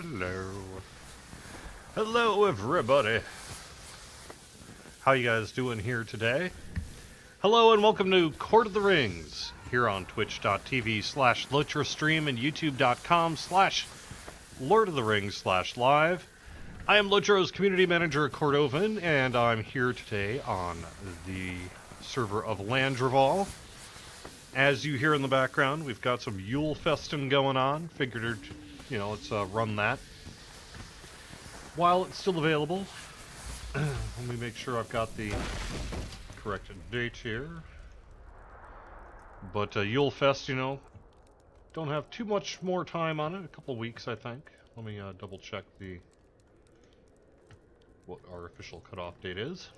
Hello. Hello, everybody. How you guys doing here today? Hello, and welcome to Court of the Rings, here on twitch.tv/LOTRO stream and youtube.com/Lord of the Rings/live. I am LOTRO's community manager, Cordovan, and I'm here today on the server of Landreval. As you hear in the background, we've got some Yule festin going on. Figured, let's run that while it's still available. Let me make sure I've got the correct date here. But Yule Fest, don't have too much more time on it. A couple weeks, I think. Let me double check what our official cutoff date is.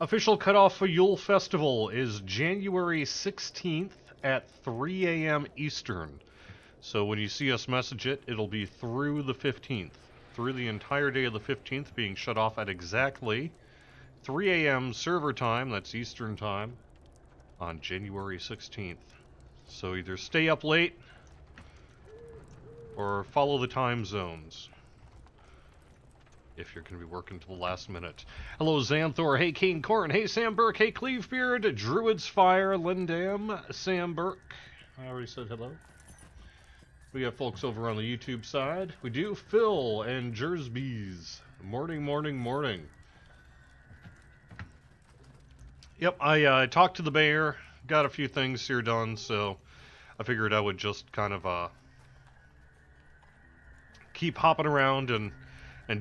Official cutoff for Yule Festival is January 16th at 3 a.m. Eastern. So when you see us message it, it'll be through the 15th. Through the entire day of the 15th, being shut off at exactly 3 a.m. server time, that's Eastern time, on January 16th. So either stay up late or follow the time zones if you're going to be working till the last minute. Hello, Xanthor. Hey, Kane Corn. Hey, Sam Burke. Hey, Cleavebeard. Druid's Fire. Lindam. Sam Burke. I already said hello. We have folks over on the YouTube side. We do. Phil and Jersbees. Morning, morning, morning. Yep, I talked to the mayor. Got a few things here done, so I figured I would just kind of keep hopping around and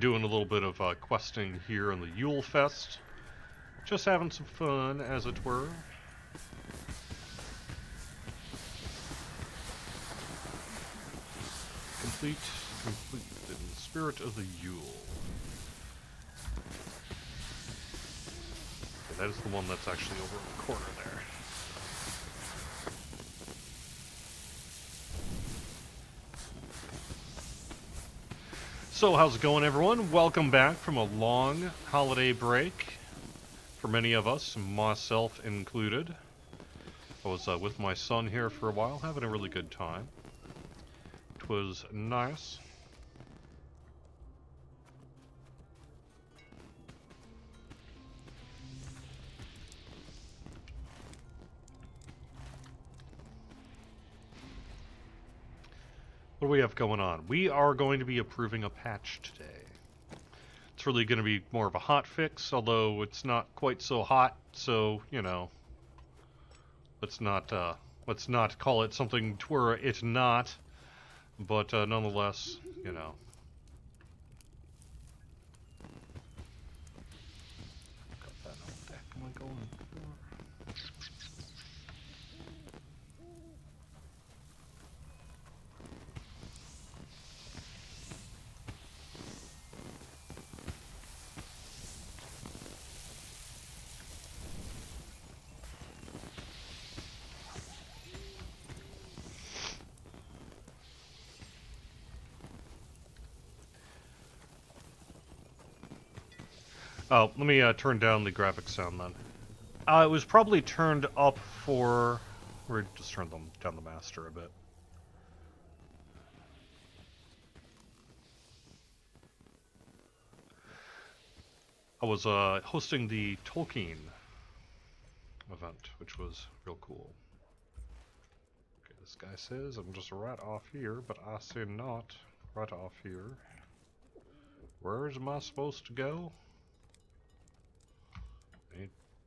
doing a little bit of questing here in the Yule Fest. Just having some fun, as it were. Complete in the spirit of the Yule. Okay, that is the one that's actually over in the corner there. So how's it going, everyone? Welcome back from a long holiday break for many of us, myself included. I was with my son here for a while, having a really good time. It was nice. What do we have going on? We are going to be approving a patch today. It's really going to be more of a hot fix, although it's not quite so hot, so, let's not call it something to where it's not, but nonetheless, Got that. What the heck am I going for? Oh, let me turn down the graphics sound then. It was probably turned up for... We're just turn down the master a bit. I was hosting the Tolkien event, which was real cool. Okay, this guy says I'm just right off here, but I say not right off here. Where am I supposed to go?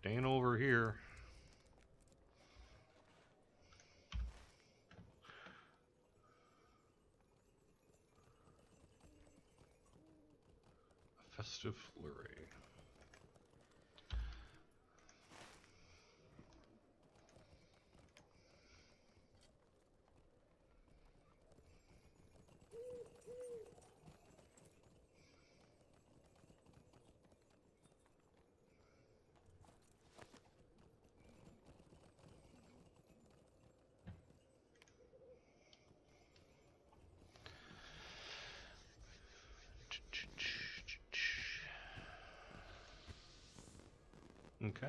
Ain't over here. A festive flurry. Okay.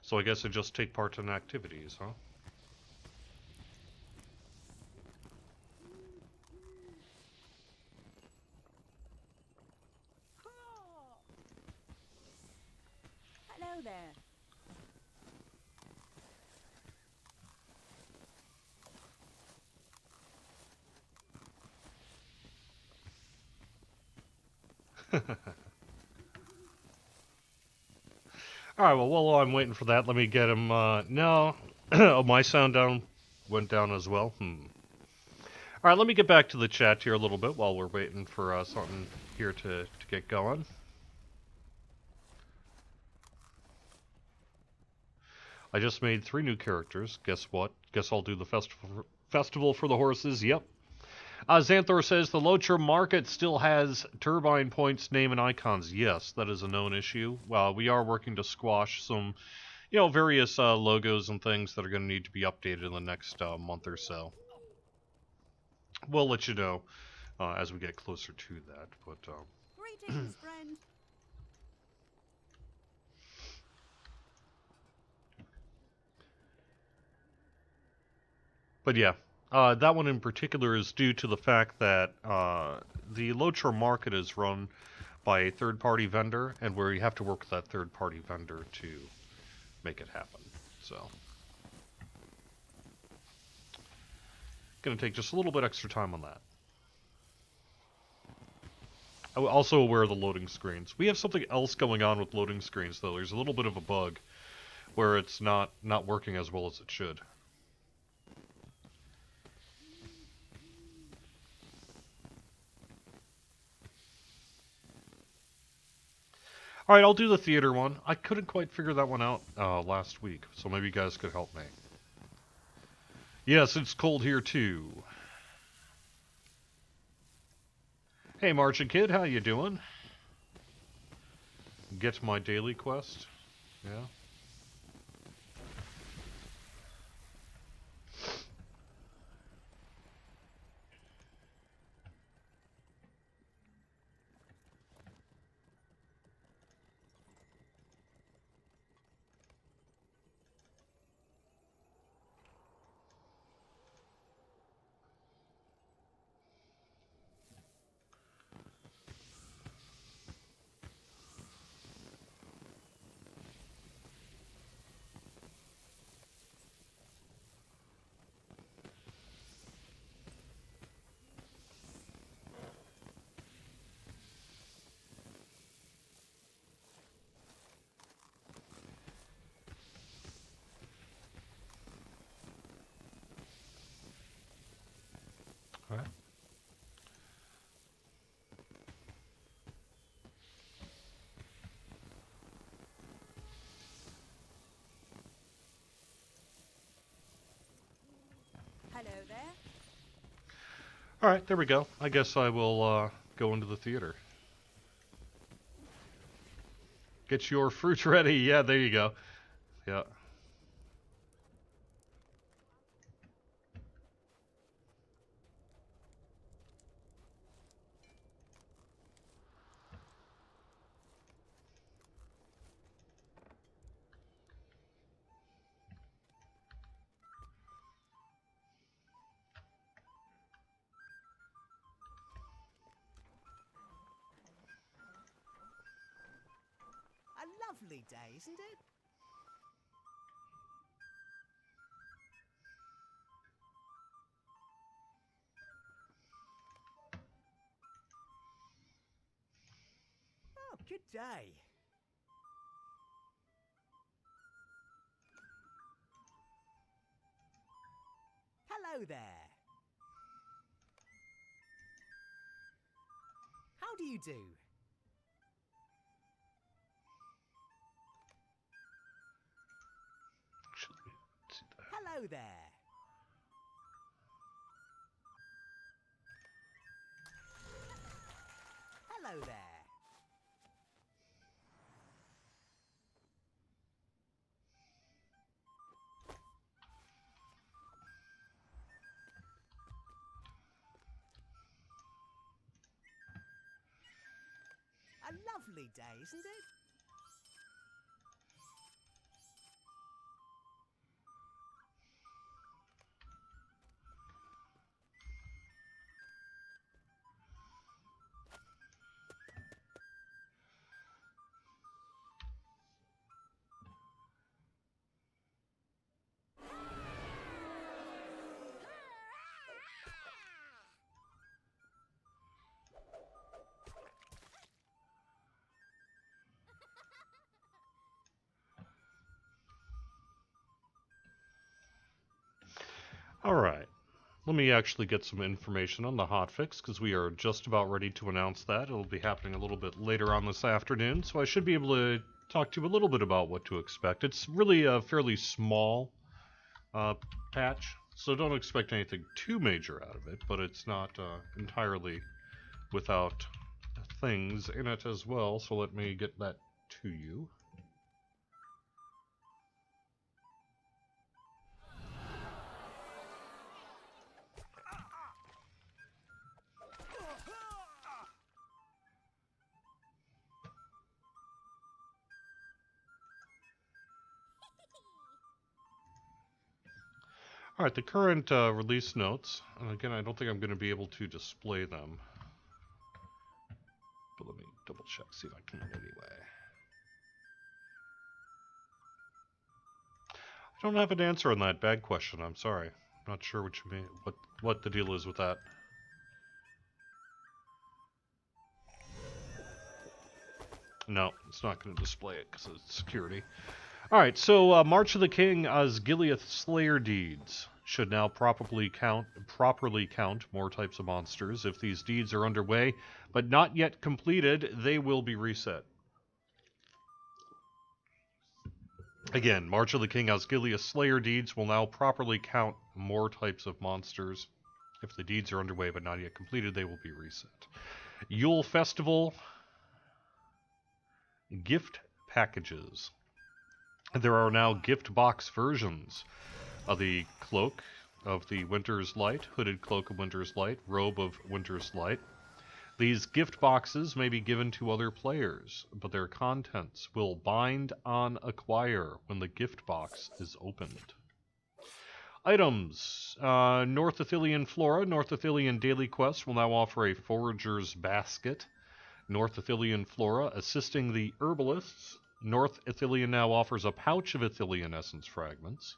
So I guess I just take part in activities, huh? Hello there. Alright, well, while I'm waiting for that, let me get him, no. Oh, my sound down went down as well. Alright, let me get back to the chat here a little bit while we're waiting for something here to get going. I just made 3 new characters. Guess what? Guess I'll do the festival for the horses. Yep. Xanthor says the LOTRO market still has turbine points, name, and icons. Yes, that is a known issue. We are working to squash some, various logos and things that are going to need to be updated in the next month or so. We'll let you know as we get closer to that. Greetings, friend. But yeah, that one in particular is due to the fact that the LOTRO market is run by a third-party vendor, and where you have to work with that third-party vendor to make it happen. So, gonna take just a little bit extra time on that. I'm also aware of the loading screens. We have something else going on with loading screens, though. There's a little bit of a bug where it's not working as well as it should. Alright, I'll do the theater one. I couldn't quite figure that one out last week, so maybe you guys could help me. Yes, it's cold here too. Hey, Marching Kid, how you doing? Get my daily quest. Yeah. Alright. Hello there. Alright, there we go. I guess I will go into the theater. Get your fruit ready. Yeah, there you go. Yeah. A lovely day, isn't it? Oh, good day. Hello there. How do you do? Hello there. Hello there. A lovely day, isn't it? Alright, let me actually get some information on the hotfix, because we are just about ready to announce that. It'll be happening a little bit later on this afternoon, so I should be able to talk to you a little bit about what to expect. It's really a fairly small patch, so don't expect anything too major out of it, but it's not entirely without things in it as well, so let me get that to you. Alright, the current release notes, and again, I don't think I'm going to be able to display them, but let me double check, see if I can anyway. I don't have an answer on that bag question, I'm sorry. Not sure what you mean, what the deal is with that. No, it's not going to display it because it's security. Alright, so March of the King Osgiliath Slayer deeds should now properly count more types of monsters. If these deeds are underway but not yet completed, they will be reset. Again, March of the King Osgiliath Slayer deeds will now properly count more types of monsters. If the deeds are underway but not yet completed, they will be reset. Yule Festival gift packages. There are now gift box versions of the cloak of the Winter's Light, hooded cloak of Winter's Light, robe of Winter's Light. These gift boxes may be given to other players, but their contents will bind on acquire when the gift box is opened. Items. North Ithilien Flora, North Ithilien Daily Quest will now offer a Forager's Basket. North Ithilien Flora assisting the Herbalists. North Ithilien now offers a pouch of Ithilien Essence Fragments.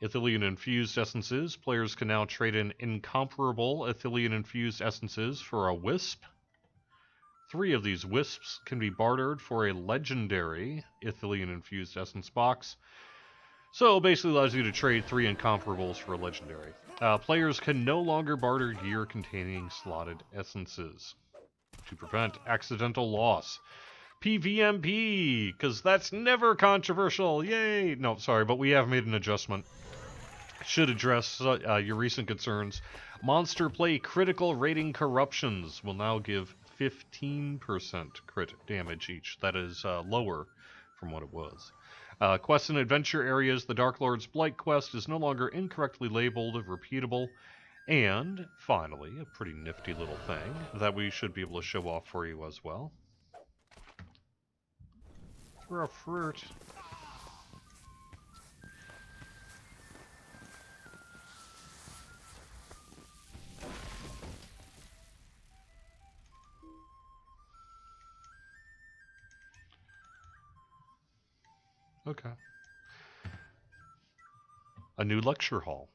Ithilien Infused Essences. Players can now trade in incomparable Ithilien Infused Essences for a Wisp. 3 of these Wisps can be bartered for a legendary Ithilien Infused Essence box. So basically allows you to trade 3 incomparables for a legendary. Players can no longer barter gear containing slotted essences to prevent accidental loss. PVMP, because that's never controversial. Yay! No, sorry, but we have made an adjustment. Should address your recent concerns. Monster Play critical rating corruptions will now give 15% crit damage each. That is lower from what it was. Quests and adventure areas. The Dark Lord's Blight quest is no longer incorrectly labeled repeatable. And, finally, a pretty nifty little thing that we should be able to show off for you as well. For a fruit. Okay. A new lecture hall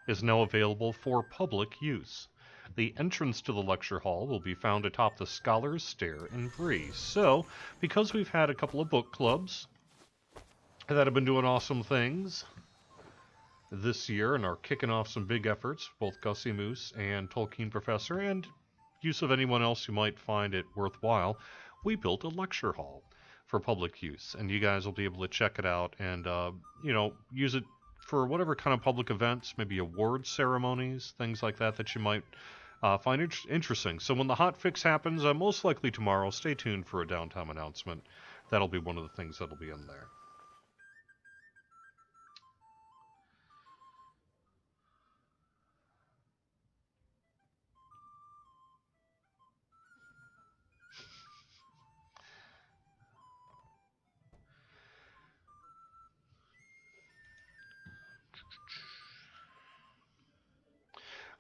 is now available for public use. The entrance to the lecture hall will be found atop the Scholar's Stair in Bree. So, because we've had a couple of book clubs that have been doing awesome things this year and are kicking off some big efforts, both Gussie Moose and Tolkien Professor, and use of anyone else who might find it worthwhile, we built a lecture hall for public use, and you guys will be able to check it out and, use it for whatever kind of public events, maybe award ceremonies, things like that that you might find interesting. So when the hotfix happens, most likely tomorrow, stay tuned for a downtime announcement. That'll be one of the things that'll be in there.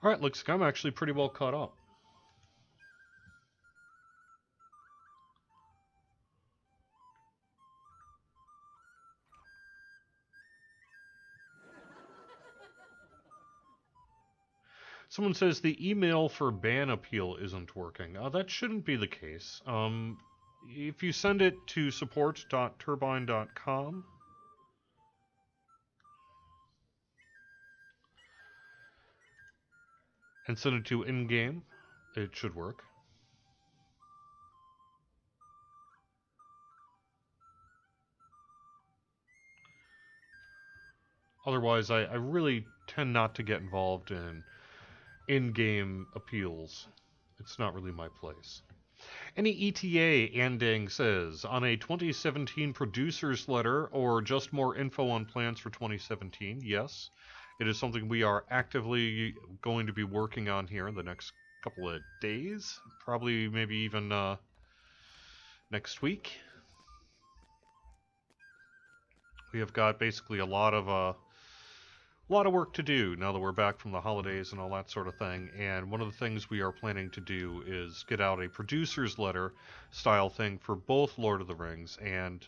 Alright, looks like I'm actually pretty well caught up. Someone says the email for ban appeal isn't working. That shouldn't be the case. If you send it to support.turbine.com, and send it to in-game, it should work. Otherwise, I really tend not to get involved in in-game appeals. It's not really my place. Any ETA, Andang says, on a 2017 producer's letter or just more info on plans for 2017? Yes. It is something we are actively going to be working on here in the next couple of days. Probably maybe even next week. We have got basically a lot of work to do now that we're back from the holidays and all that sort of thing. And one of the things we are planning to do is get out a producer's letter style thing for both Lord of the Rings and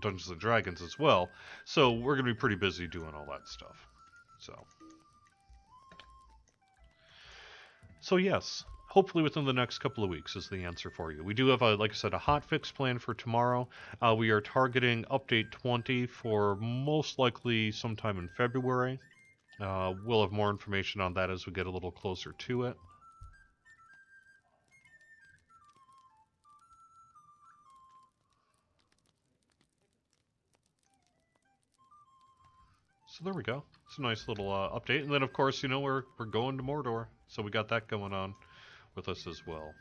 Dungeons and Dragons as well. So we're going to be pretty busy doing all that stuff. So yes, hopefully within the next couple of weeks is the answer for you. We do have, like I said, a hotfix plan for tomorrow. We are targeting update 20 for most likely sometime in February. We'll have more information on that as we get a little closer to it. So there we go. It's a nice little update. And then, of course, you know, we're going to Mordor. So we got that going on with us as well.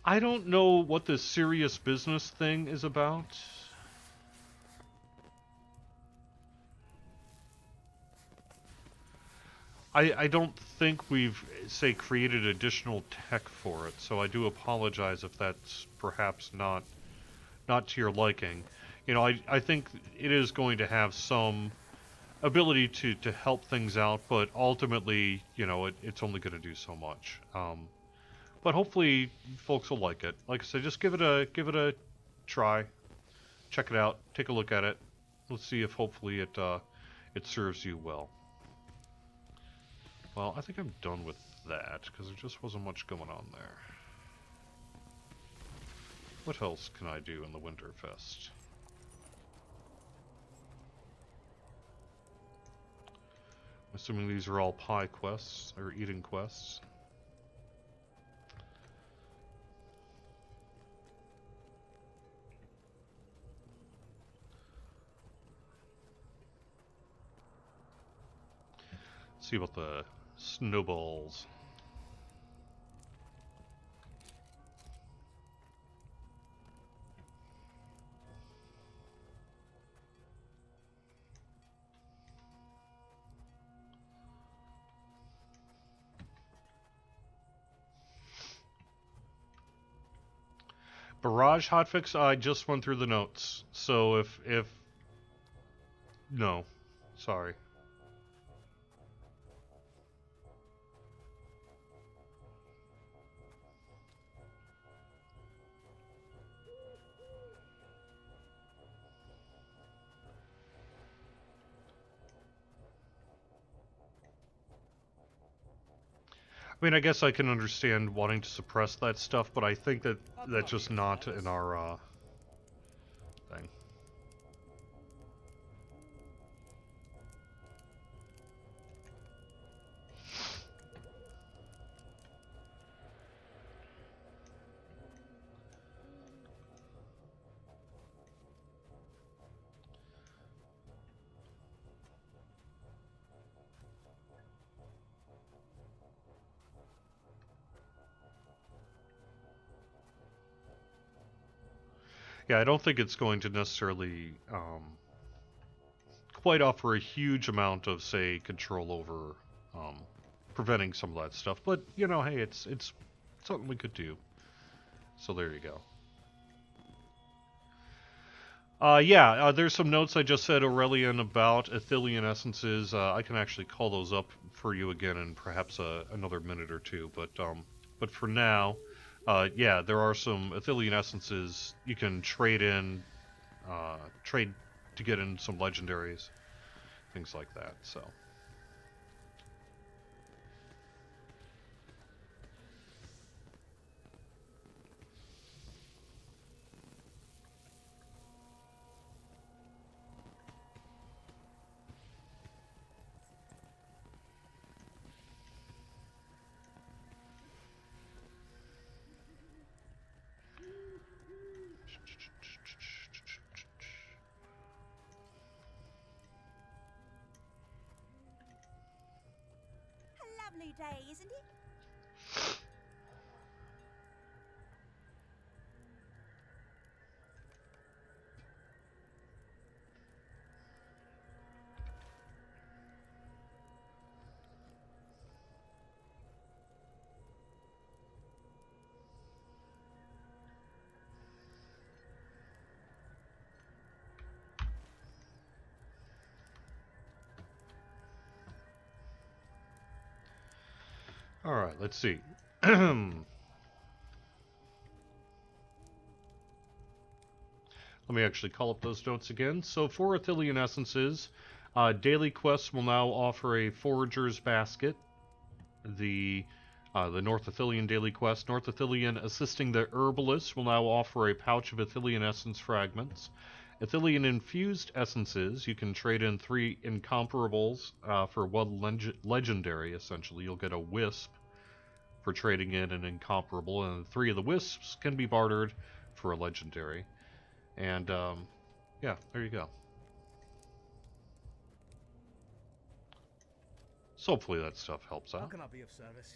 I don't know what this serious business thing is about. I don't think we've, say, created additional tech for it, so I do apologize if that's perhaps not to your liking. You know, I think it is going to have some ability to help things out, but ultimately, you know, it's only going to do so much. But hopefully, folks will like it. Like I said, just give it a try, check it out, take a look at it. Let's see if hopefully it serves you well. Well, I think I'm done with that because there just wasn't much going on there. What else can I do in the Winterfest? I'm assuming these are all pie quests, or eating quests. Let's see about the snowballs. Barrage hotfix, I just went through the notes. So if no, sorry. I mean, I guess I can understand wanting to suppress that stuff, but I think that that's just not in our thing. Yeah, I don't think it's going to necessarily quite offer a huge amount of, say, control over preventing some of that stuff. But you know, hey, it's something we could do. So there you go. There's some notes I just said, Aurelian, about Athelian essences. I can actually call those up for you again in perhaps another minute or two. But for now, yeah, there are some Athelian essences you can trade trade to get in some legendaries, things like that. So. day, isn't it? Alright, let's see. Let me actually call up those notes again. So for Athelian Essences, daily quests will now offer a Forager's Basket. The North Athelian daily quest, North Athelian Assisting the Herbalist, will now offer a pouch of Athelian Essence fragments. Athelian Infused Essences, you can trade in 3 incomparables for 1 legendary, essentially. You'll get a Wisp for trading in an incomparable, and 3 of the Wisps can be bartered for a legendary. And, yeah, there you go. So hopefully that stuff helps How out. can I be of service?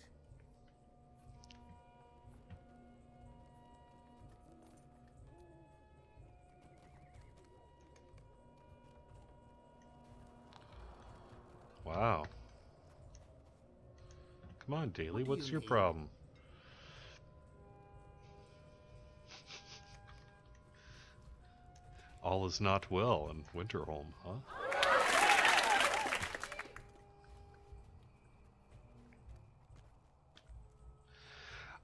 Wow. Come on, Daily, What do what's you your need? problem? All is not well in Winterholm, huh?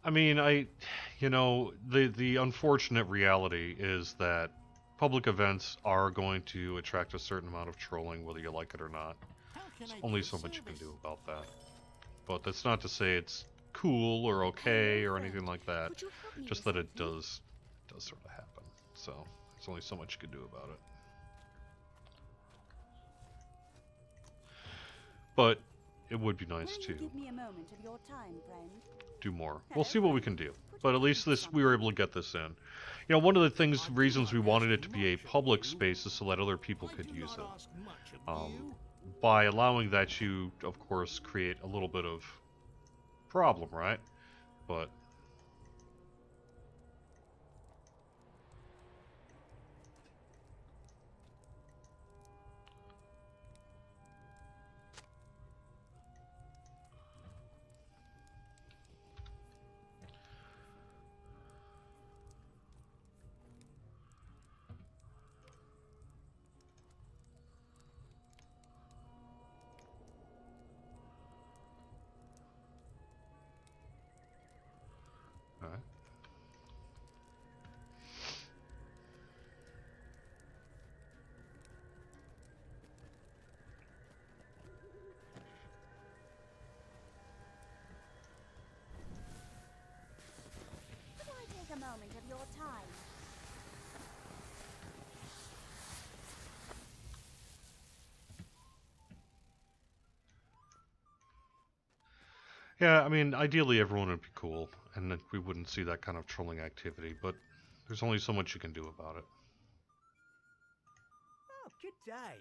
I mean, the unfortunate reality is that public events are going to attract a certain amount of trolling, whether you like it or not. How can There's I only be of so much you can service? do about that. But that's not to say it's cool or okay or anything like that. Could you help me Just with that it something? does sort of happen. So there's only so much you can do about it. But it would be nice Will you to give me a moment of your time, friend? do more. Hello, We'll see what we friend. can do. Could But you at help least me with we were something? able to get this in. You know, one of the I do reasons not we wanted ask it to be a much of public you. space is so that other people I could do use not it. ask much of you. By allowing that, you of course create a little bit of problem, right? But all right. Could I take a moment of your time? Yeah, I mean, ideally everyone would be cool, and that we wouldn't see that kind of trolling activity. But there's only so much you can do about it. Oh, good day.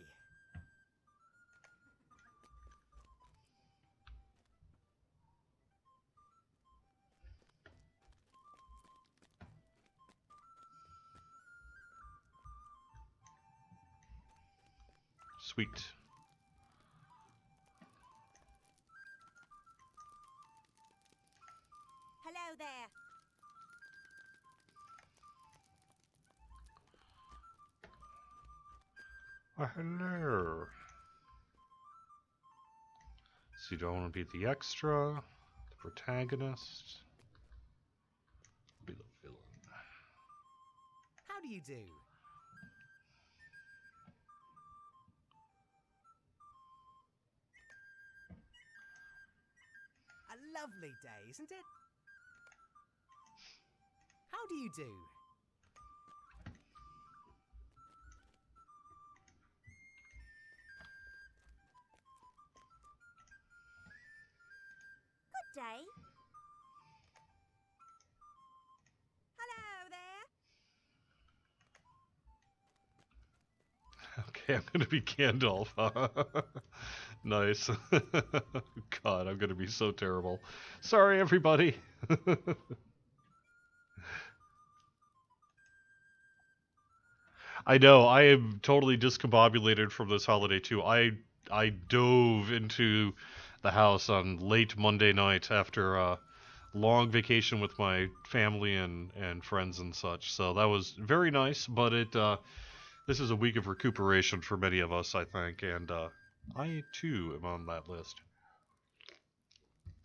Sweet. Hello there. Hello. So you don't want to be the extra, the protagonist, be the villain. How do you do? A lovely day, isn't it? How do you do? Good day. Hello there. Okay, I'm gonna be Gandalf. Huh? Nice. God, I'm gonna be so terrible. Sorry, everybody. I know, I am totally discombobulated from this holiday too. I dove into the house on late Monday night after a long vacation with my family and friends and such. So that was very nice, but this is a week of recuperation for many of us, I think, and I too am on that list.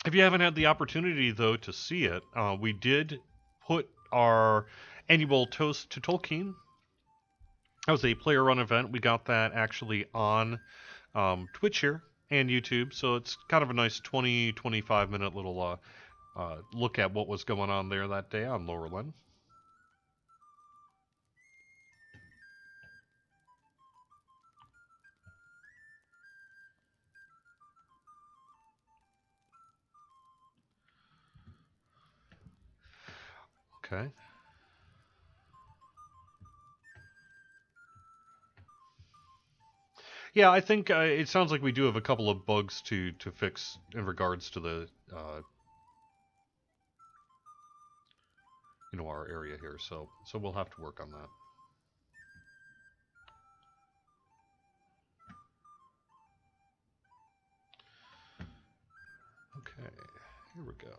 If you haven't had the opportunity, though, to see it, we did put our annual Toast to Tolkien. That was a player run event. We got that actually on Twitch here and YouTube, so it's kind of a nice 25 minute little look at what was going on there that day on Laurelin. Okay. Yeah, I think it sounds like we do have a couple of bugs to fix in regards to the our area here. So we'll have to work on that. Okay, here we go.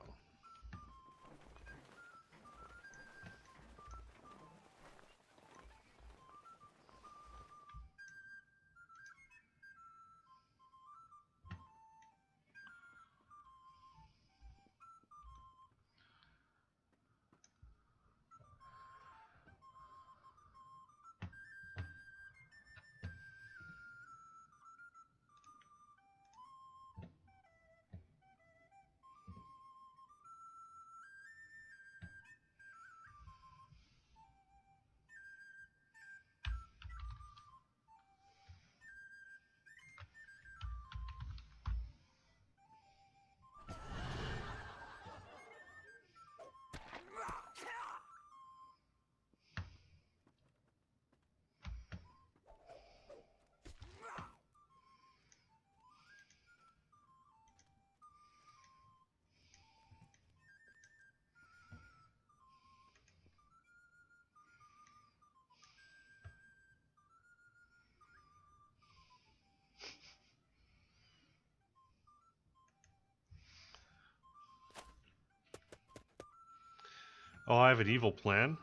Oh, I have an evil plan.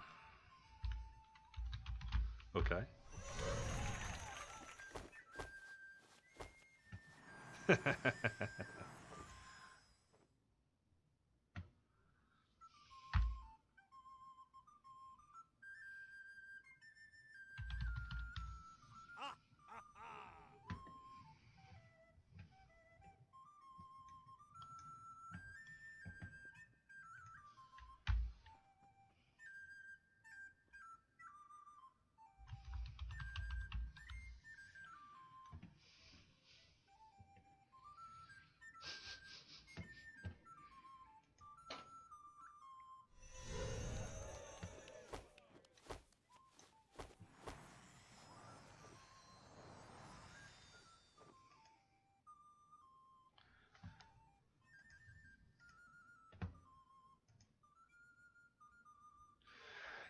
Okay.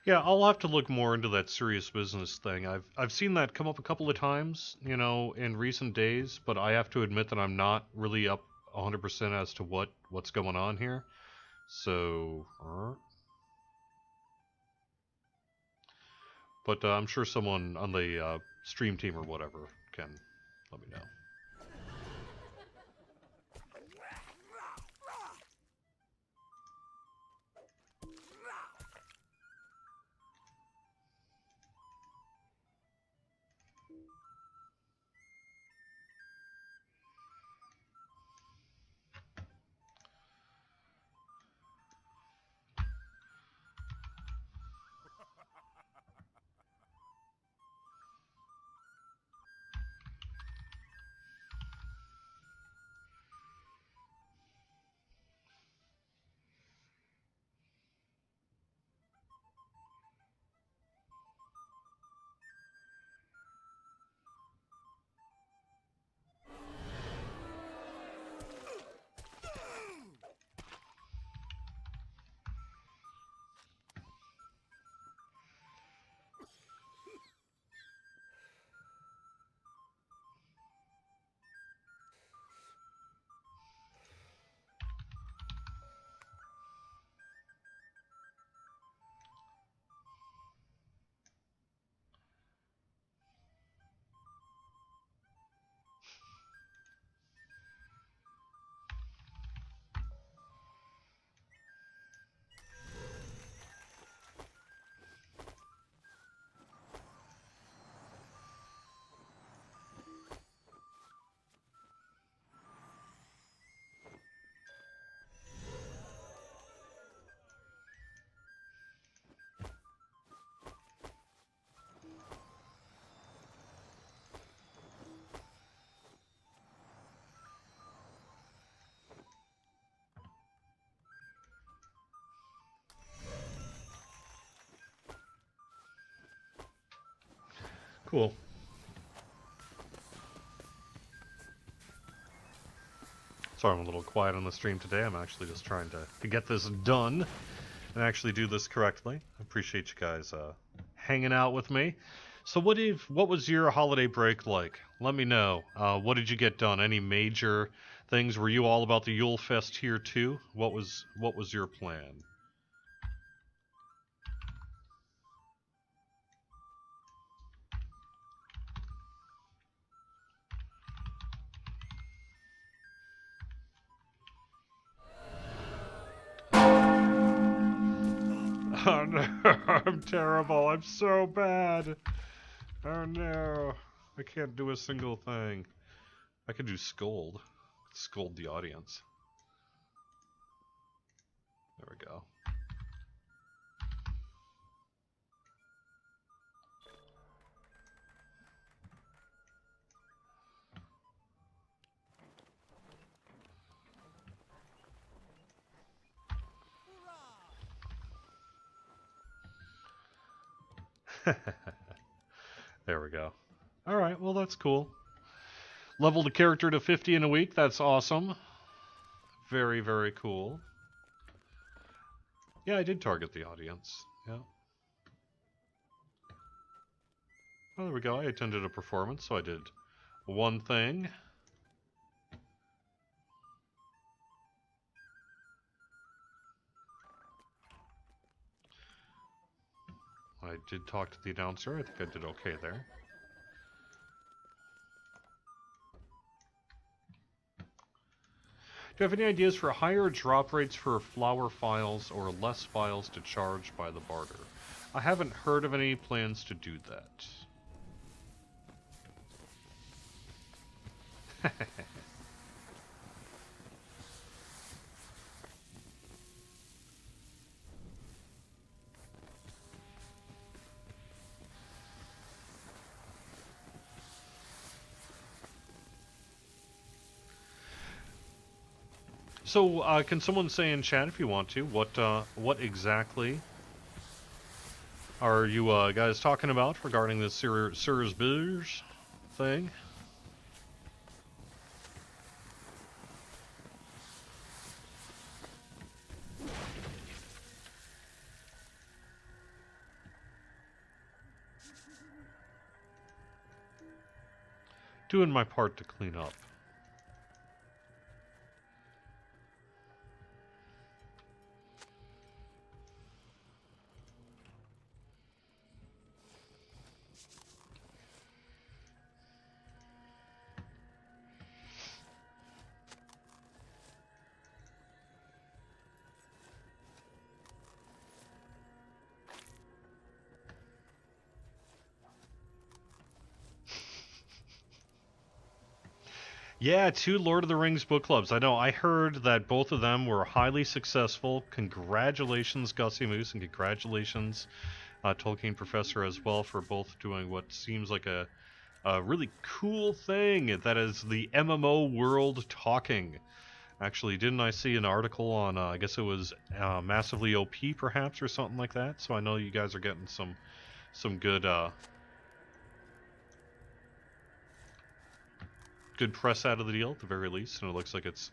Yeah, I'll have to look more into that serious business thing. I've seen that come up a couple of times, in recent days, but I have to admit that I'm not really up 100% as to what's going on here. So, but I'm sure someone on the stream team or whatever can let me know. Cool. Sorry, I'm a little quiet on the stream today. I'm actually just trying to get this done and actually do this correctly. I appreciate you guys hanging out with me. So what was your holiday break like? Let me know. What did you get done? Any major things? Were you all about the Yule Fest here too? What was your plan? Oh no, I'm terrible. I'm so bad. Oh no. I can't do a single thing. I could do scold. Scold the audience. There we go. There we go. Alright, well that's cool. Leveled a character to 50 in a week. That's awesome. Very, very cool. Yeah, I did target the audience. Yeah. Oh, there we go. I attended a performance, so I did one thing. I did talk to the announcer. I think I did okay there. Do you have any ideas for higher drop rates for flower files or less files to charge by the barter? I haven't heard of any plans to do that. So, can someone say in chat if you want to, what exactly are you guys talking about regarding this Sir's Beers thing? Doing my part to clean up. Yeah, 2 Lord of the Rings book clubs. I know, I heard that both of them were highly successful. Congratulations, Gussie Moose, and congratulations, Tolkien Professor, as well, for both doing what seems like a really cool thing. That is the MMO world talking. Actually, didn't I see an article on, I guess it was Massively OP, perhaps, or something like that? So I know you guys are getting some good good press out of the deal at the very least, and it looks like it's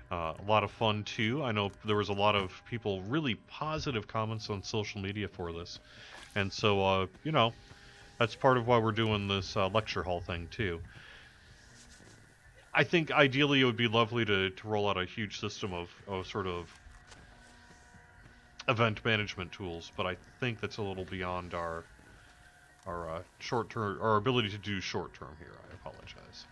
a lot of fun too. I know there was a lot of people really positive comments on social media for this, and so you know, that's part of why we're doing this lecture hall thing too. I think ideally it would be lovely to roll out a huge system of sort of event management tools, but I think that's a little beyond our short term, our ability to do short term here. I apologize.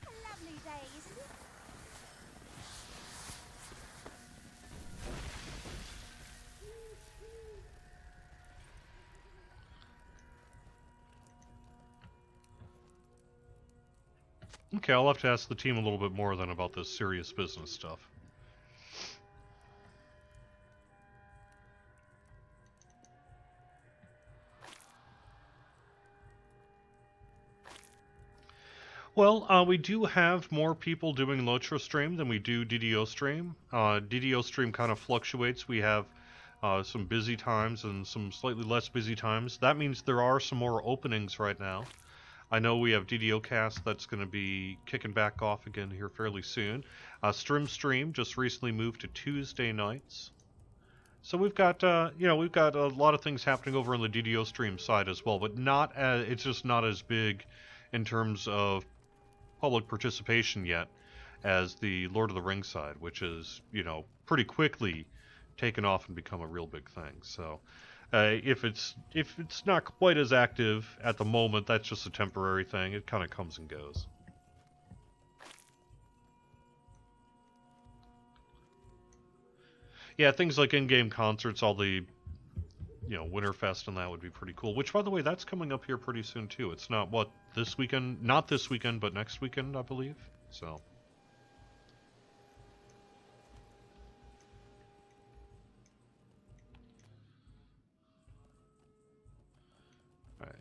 A lovely day, isn't it? Okay, I'll have to ask the team a little bit more then about this serious business stuff. Well, we do have more people doing LOTRO stream than we do DDO stream. DDO stream kind of fluctuates. We have some busy times and some slightly less busy times. That means there are some more openings right now. I know we have DDO cast that's going to be kicking back off again here fairly soon. Stream just recently moved to Tuesday nights. So we've got, we've got a lot of things happening over on the DDO stream side as well, but not as, it's just not as big in terms of public participation yet as the Lord of the Rings side, which is, pretty quickly taken off and become a real big thing. So if it's not quite as active at the moment, that's just a temporary thing. It kind of comes and goes. Yeah, things like in-game concerts, all the Winterfest and that would be pretty cool. Which, by the way, that's coming up here pretty soon too. It's not this weekend, not this weekend, but next weekend, I believe. So. All right.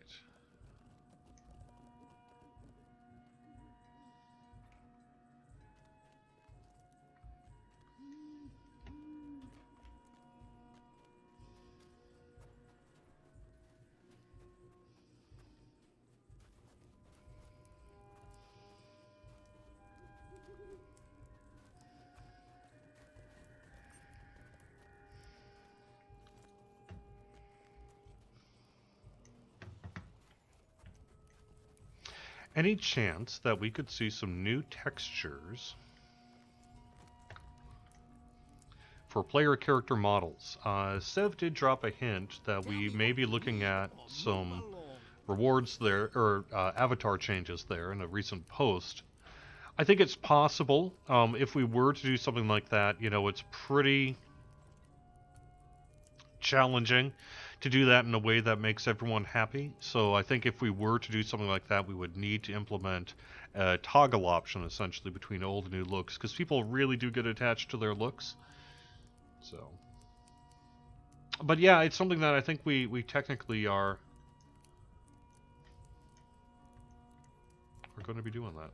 Any chance that we could see some new textures for player character models? Sev did drop a hint that we may be looking at some rewards there, or avatar changes there in a recent post. I think it's possible. If we were to do something like that, it's pretty challenging to do that in a way that makes everyone happy. So I think if we were to do something like that, we would need to implement a toggle option essentially between old and new looks, because people really do get attached to their looks. So, but yeah, it's something that I think we technically are. We're going to be doing that.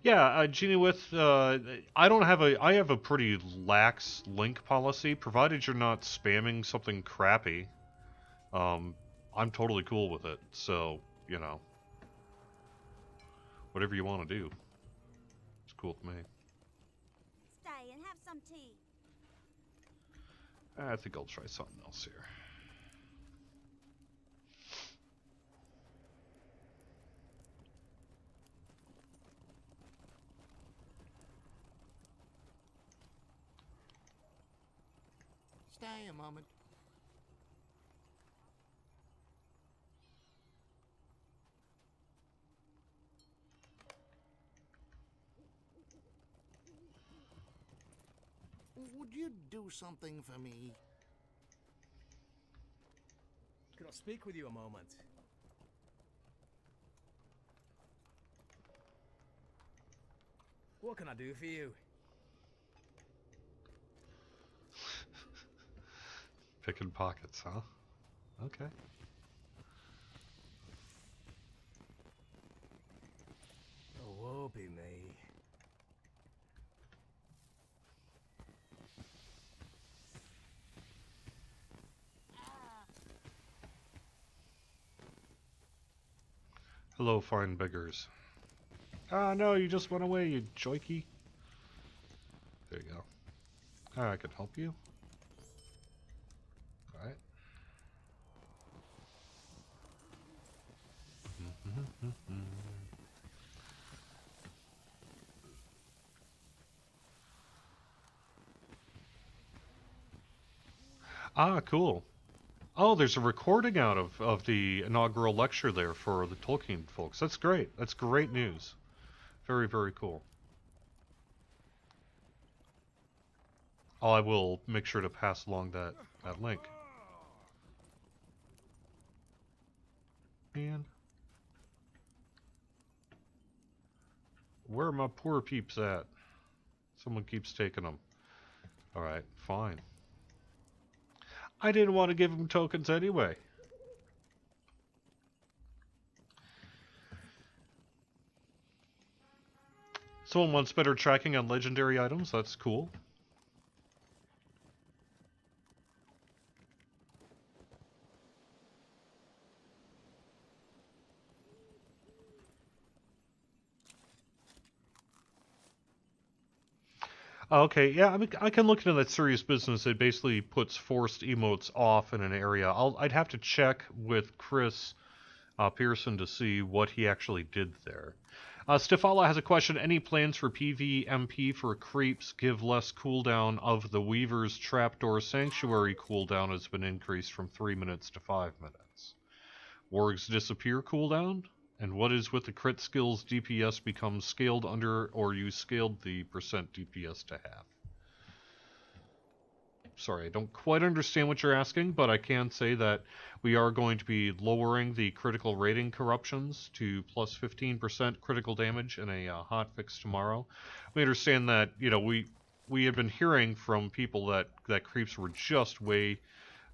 Yeah, Genie with I have a pretty lax link policy, provided you're not spamming something crappy. I'm totally cool with it. So, whatever you want to do, it's cool with me. Stay and have some tea. I think I'll try something else here. Stay a moment. Would you do something for me? Could I speak with you a moment? What can I do for you? Picking pockets, huh? Okay. Oh, woe be me. Hello, fine beggars. Ah, no, you just went away, you joikey. There you go. I can help you. Alright. Ah, cool. Oh, there's a recording out of the inaugural lecture there for the Tolkien folks. That's great. That's great news. Very, very cool. Oh, I will make sure to pass along that link. Man. Where are my poor peeps at? Someone keeps taking them. Alright, fine. I didn't want to give them tokens anyway. Someone wants better tracking on legendary items. That's cool. Okay, yeah, I mean, I can look into that serious business. It basically puts forced emotes off in an area. I'd have to check with Chris Pearson to see what he actually did there. Stifala has a question. Any plans for PvMP for creeps? Give less cooldown of the Weaver's Trapdoor Sanctuary cooldown has been increased from 3 minutes to 5 minutes. Warg's Disappear cooldown? And what is with the crit skills DPS becomes scaled under, or you scaled the percent DPS to half? Sorry, I don't quite understand what you're asking, but I can say that we are going to be lowering the critical rating corruptions to plus 15% critical damage in a hotfix tomorrow. We understand that, you know, we had been hearing from people that creeps were just way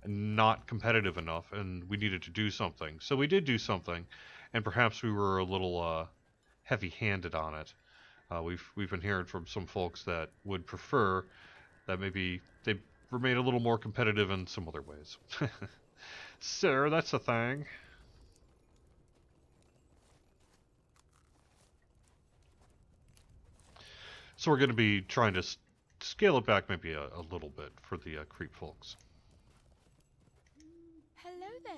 not competitive enough, and we needed to do something. So we did do something, and perhaps we were a little heavy-handed on it. We've been hearing from some folks that would prefer that maybe they were made a little more competitive in some other ways. Sir, that's a thing. So we're going to be trying to scale it back maybe a little bit for the creep folks. Hello there.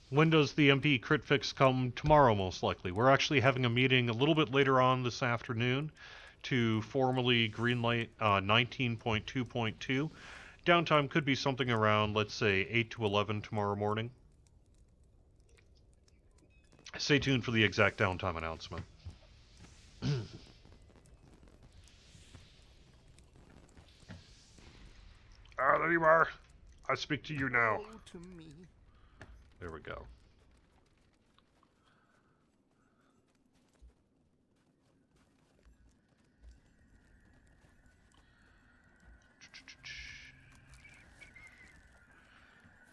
When does the MP crit fix come? Tomorrow, most likely. We're actually having a meeting a little bit later on this afternoon to formally greenlight 19.2.2. Downtime could be something around, let's say, 8 to 11 tomorrow morning. Stay tuned for the exact downtime announcement. Ah, there you are. I speak to you now. Oh, to me. There we go.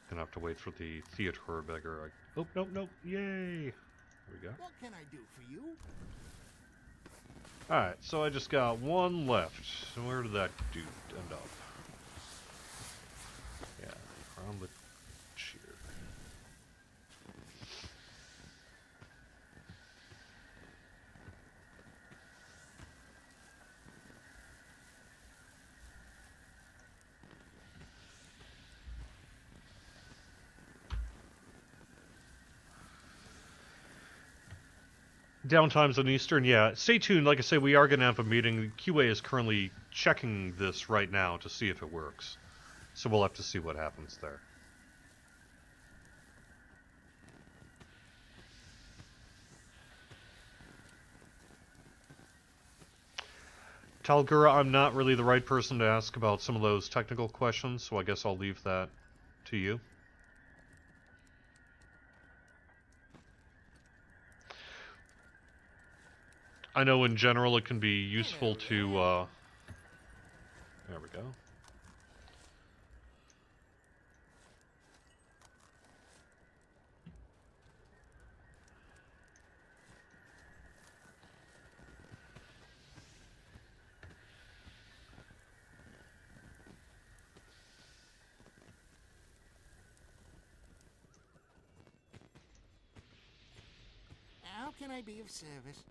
Gonna have to wait for the theater beggar. Oh, nope, nope. Yay. There we go. What can I do for you? Alright, so I just got one left. So where did that dude end up? Yeah, around the cheer. Downtimes on Eastern, yeah. Stay tuned. Like I say, we are going to have a meeting. QA is currently checking this right now to see if it works. So we'll have to see what happens there. Talgura, I'm not really the right person to ask about some of those technical questions, so I guess I'll leave that to you. I know in general it can be useful to, there we go. How can I be of service?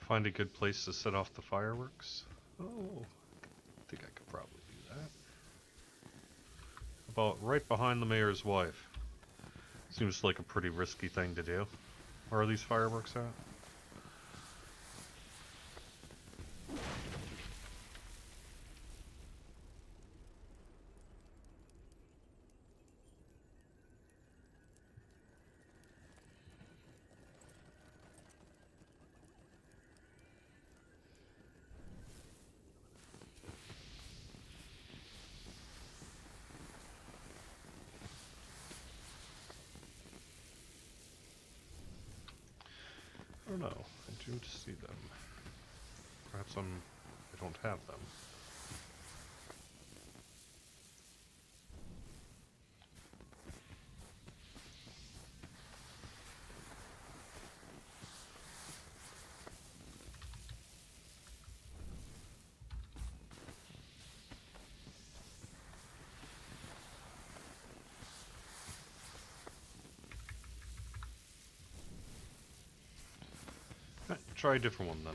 Find a good place to set off the fireworks. Oh, I think I could probably do that. About right behind the mayor's wife. Seems like a pretty risky thing to do. Where are these fireworks at? I don't know. I do see them. Perhaps I don't have them. Try a different one then.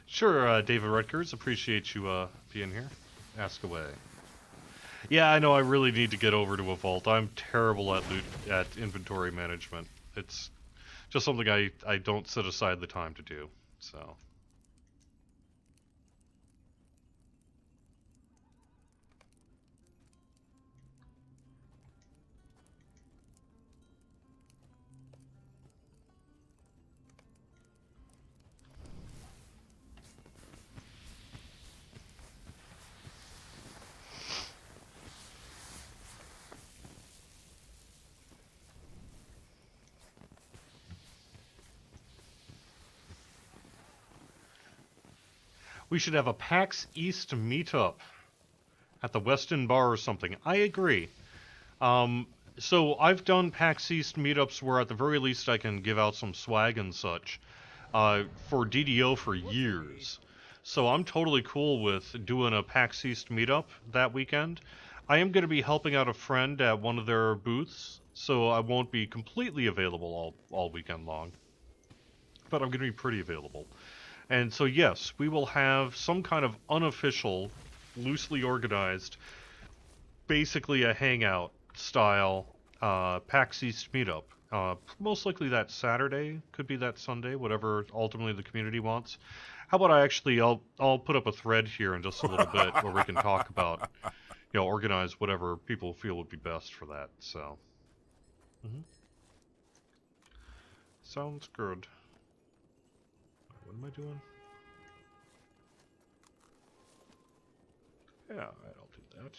Sure, David Rutgers, appreciate you being here. Ask away. Yeah, I know. I really need to get over to a vault. I'm terrible at inventory management. It's just something I don't set aside the time to do. So. We should have a PAX East meetup at the Weston Bar or something. I agree. So I've done PAX East meetups where at the very least I can give out some swag and such for DDO for years. So I'm totally cool with doing a PAX East meetup that weekend. I am going to be helping out a friend at one of their booths, so I won't be completely available all weekend long. But I'm going to be pretty available. And so yes, we will have some kind of unofficial, loosely organized, basically a hangout style PAX East meetup. Most likely that Saturday, could be that Sunday, whatever ultimately the community wants. How about I'll put up a thread here in just a little bit where we can talk about, organize whatever people feel would be best for that. So, sounds good. What am I doing? Yeah, I'll do that.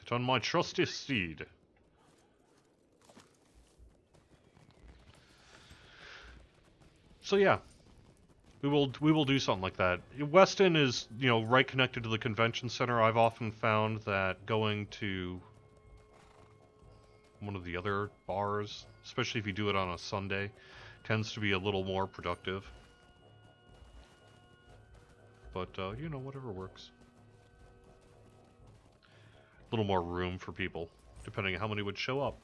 Get on my trusty steed. So yeah, we will do something like that. Weston is, right connected to the convention center. I've often found that going to one of the other bars, especially if you do it on a Sunday, tends to be a little more productive. But, whatever works. A little more room for people, depending on how many would show up.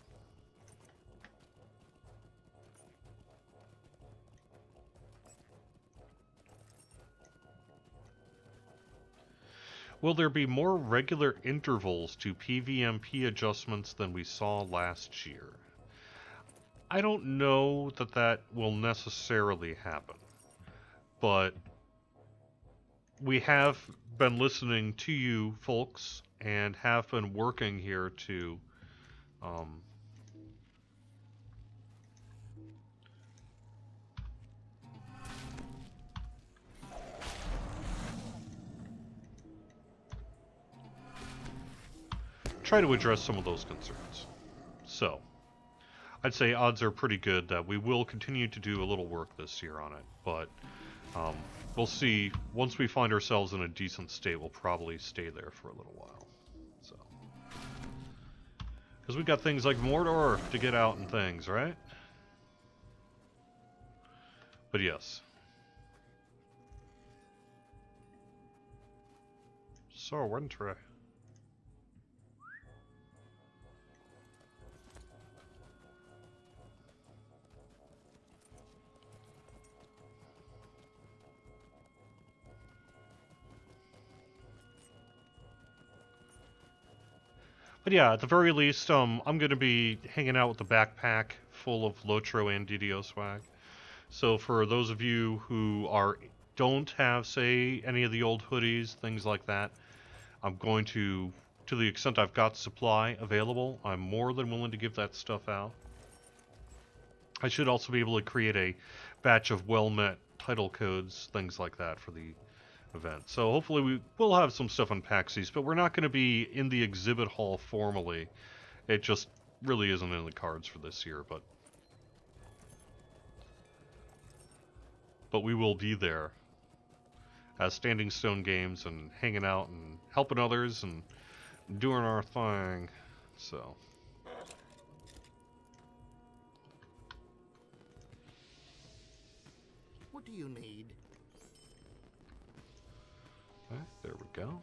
Will there be more regular intervals to PVMP adjustments than we saw last year? I don't know that will necessarily happen, but we have been listening to you folks and have been working here to um, try to address some of those concerns. So, I'd say odds are pretty good that we will continue to do a little work this year on it, but um, we'll see. Once we find ourselves in a decent state, we'll probably stay there for a little while. So, because we've got things like Mordor to get out and things, right? But yes. So wintry. But yeah, at the very least, I'm going to be hanging out with the backpack full of LOTRO and DDO swag. So for those of you who don't have, say, any of the old hoodies, things like that, I'm going to the extent I've got supply available, I'm more than willing to give that stuff out. I should also be able to create a batch of well-met title codes, things like that for the event. So hopefully we will have some stuff on PAX East, but we're not going to be in the exhibit hall formally. It just really isn't in the cards for this year, but we will be there as Standing Stone Games and hanging out and helping others and doing our thing. So What do you need? okay, there we go.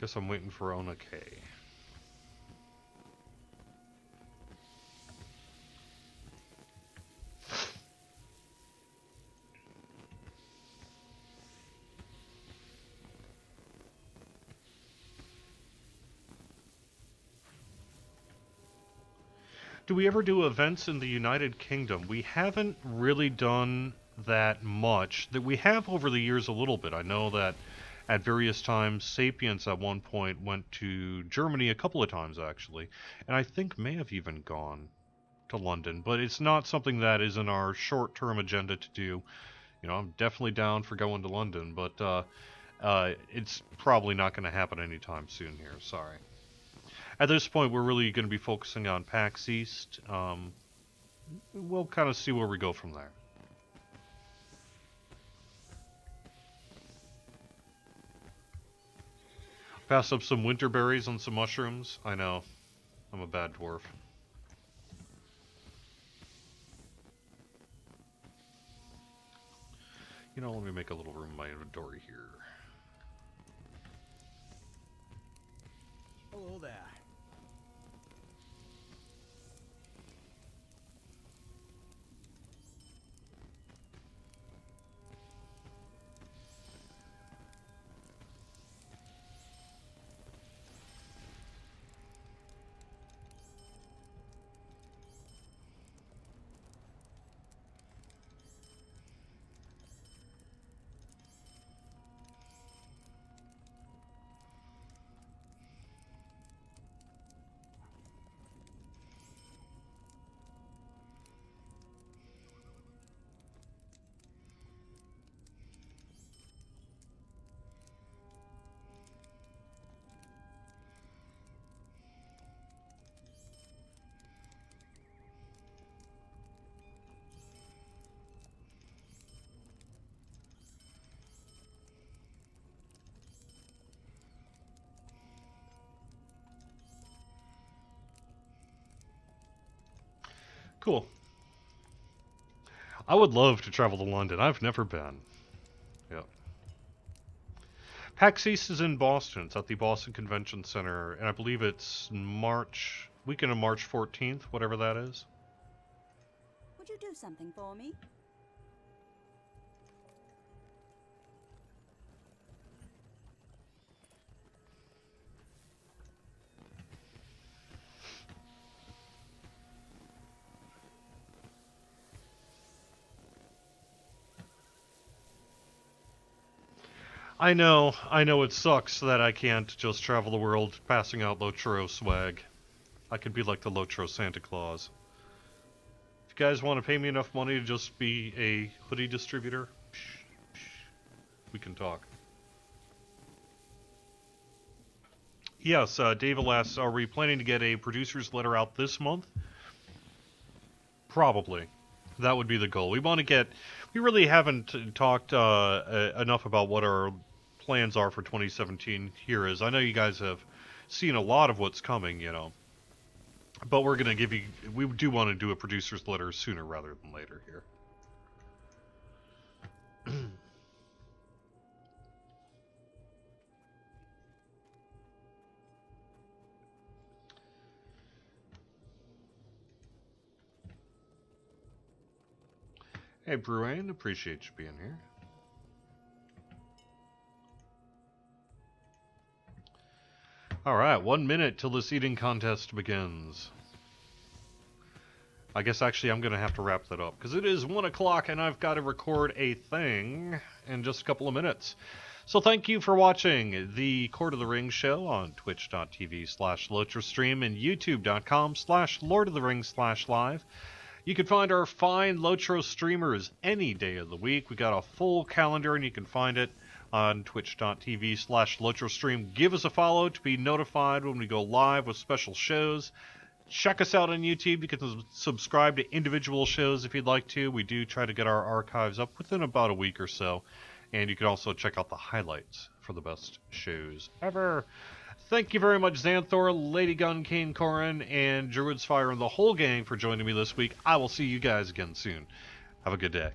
Guess I'm waiting for Ona K. Do we ever do events in the United Kingdom? We haven't really done that much. That we have over the years a little bit. I know that at various times, Sapiens at one point went to Germany a couple of times actually, and I think may have even gone to London. But it's not something that is in our short-term agenda to do. You know, I'm definitely down for going to London, but it's probably not going to happen anytime soon here. Sorry. At this point, we're really going to be focusing on PAX East. We'll kind of see where we go from there. Pass up some winter berries and some mushrooms. I know. I'm a bad dwarf. You know, let me make a little room in my inventory here. Hello there. Cool. I would love to travel to London. I've never been. Yep. PAX East is in Boston. It's at the Boston Convention Center, and I believe it's weekend of March 14th, whatever that is. Would you do something for me? I know it sucks that I can't just travel the world passing out LOTRO swag. I could be like the LOTRO Santa Claus. If you guys want to pay me enough money to just be a hoodie distributor, we can talk. Yes, David asks, are we planning to get a producer's letter out this month? Probably. That would be the goal. We really haven't talked enough about what our plans are for 2017 here is. I know you guys have seen a lot of what's coming, you know. But we're going to we do want to do a producer's letter sooner rather than later here. Hey, Bruane, appreciate you being here. Alright, 1 minute till this eating contest begins. I guess actually I'm going to have to wrap that up, because it is 1 o'clock and I've got to record a thing in just a couple of minutes. So thank you for watching the Court of the Ring show on twitch.tv/LotraStream and youtube.com/LordOfTheRings/live. You can find our fine LOTRO streamers any day of the week. We got a full calendar and you can find it on twitch.tv/LotraStream. Give us a follow to be notified when we go live with special shows. Check us out on YouTube. You can subscribe to individual shows if you'd like to. We do try to get our archives up within about a week or so. And you can also check out the highlights for the best shows ever. Thank you very much, Xanthor, Lady Gun, Kane Corin, and Druid's Fire and the whole gang for joining me this week. I will see you guys again soon. Have a good day.